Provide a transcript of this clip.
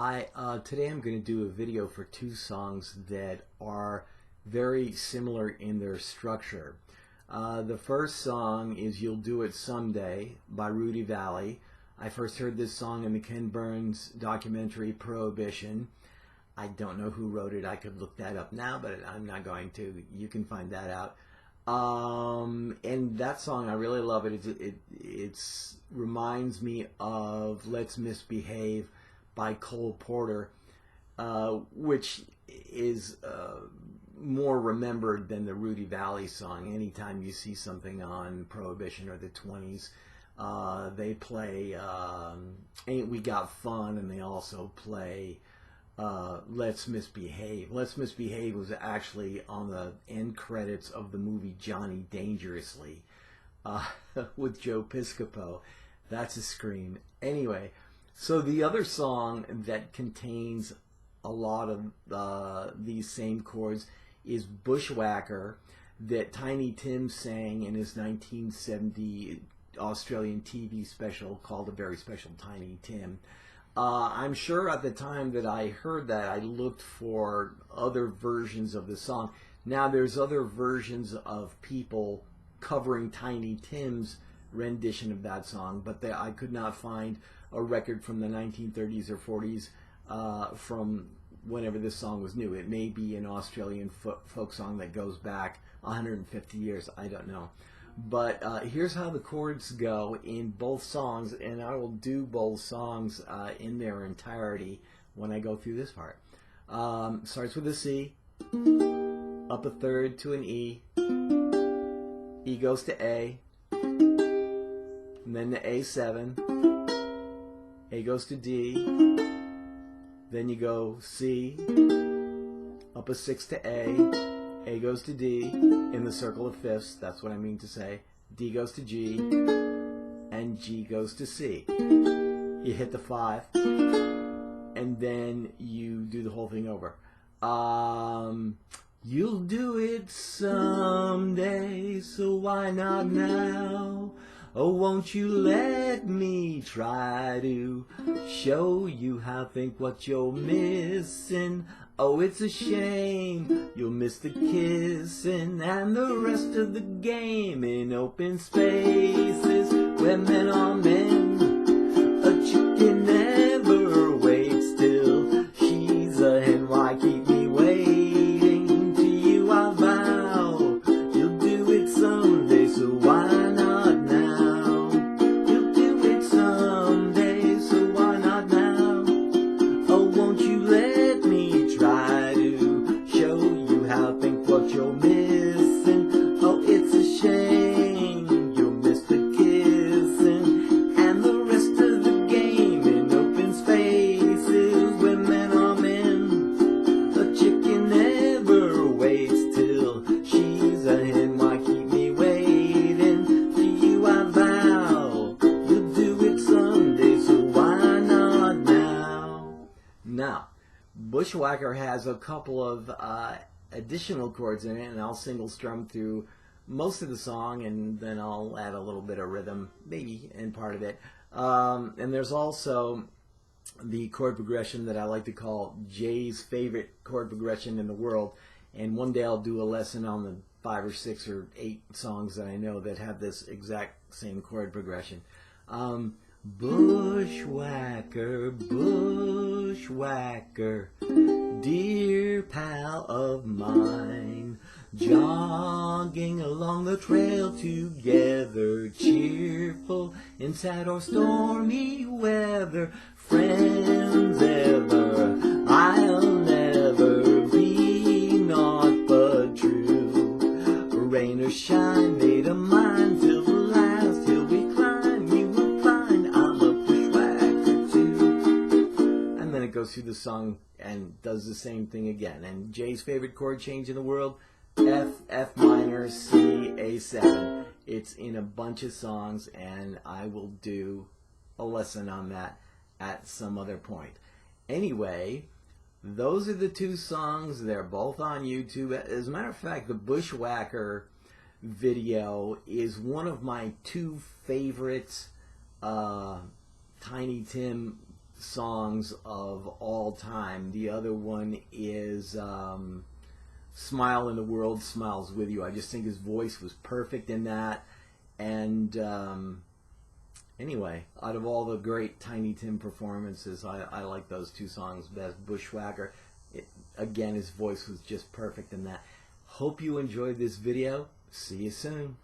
Hi, today I'm going to do a video for two songs that are very similar in their structure. The first song is You'll Do It Someday by Rudy Vallee. I first heard this song in the Ken Burns documentary Prohibition. I don't know who wrote it. I could look that up now, but I'm not going to. You can find that out. And that song, I really love it. It reminds me of Let's Misbehave by Cole Porter, which is more remembered than the Rudy Vallee song. Anytime you see something on Prohibition or the 20s, they play Ain't We Got Fun, and they also play Let's Misbehave. Let's Misbehave was actually on the end credits of the movie Johnny Dangerously with Joe Piscopo. That's a scream. Anyway, so the other song that contains a lot of these same chords is Bushwhacker, that Tiny Tim sang in his 1970 Australian TV special called A Very Special Tiny Tim. I'm sure at the time that I heard that, I looked for other versions of the song. Now there's other versions of people covering Tiny Tim's rendition of that song, but I could not find a record from the 1930s or 40s from whenever this song was new. It may be an Australian folk song that goes back 150 years, I don't know. But here's how the chords go in both songs, and I will do both songs in their entirety when I go through this part. Starts with a C, up a third to an E, E goes to A, and then to A7, A goes to D, then you go C, up a 6 to A goes to D, in the circle of fifths, that's what I mean to say. D goes to G, and G goes to C. You hit the 5, and then you do the whole thing over. You'll do it someday, so why not now? Oh, won't you let me try to show you how think what you're missing? Oh, it's a shame you'll miss the kissing and the rest of the game in open spaces where men are men. A chicken never waits still. She's a hen, why keep me waiting? To you I vow you'll do it someday, so why not now? You'll do it someday, so why not now? Oh, won't you let me try to show you how think what you're missing? Oh, it's a shame you'll miss the kissing and the rest of the game in open spaces where men are men. A chicken never waits till she's a hen, why keep me waiting? To you I vow you'll do it someday, so why not now? Now, Bushwhacker has a couple of additional chords in it, and I'll single strum through most of the song, and then I'll add a little bit of rhythm, maybe, in part of it. And there's also the chord progression that I like to call Jay's favorite chord progression in the world, and one day I'll do a lesson on the 5 or 6 or 8 songs that I know that have this exact same chord progression. Bushwhacker, bushwhacker, dear pal of mine, jogging along the trail together, cheerful in sad or stormy weather, friends ever, I'll never be naught but true, rain or shine, made of mine till the last hill we climb, you will find I'm a bushwhacker too. And then it goes through the song and does the same thing again. And Jay's favorite chord change in the world, F, F minor, C, A7. It's in a bunch of songs, and I will do a lesson on that at some other point. Anyway, those are the two songs. They're both on YouTube. As a matter of fact, the Bushwhacker video is one of my 2 favorite Tiny Tim songs of all time. The other one is Smile and the World Smiles With You. I just think his voice was perfect in that. And anyway, out of all the great Tiny Tim performances, I like those two songs best. Bushwhacker, again, his voice was just perfect in that. Hope you enjoyed this video. See you soon.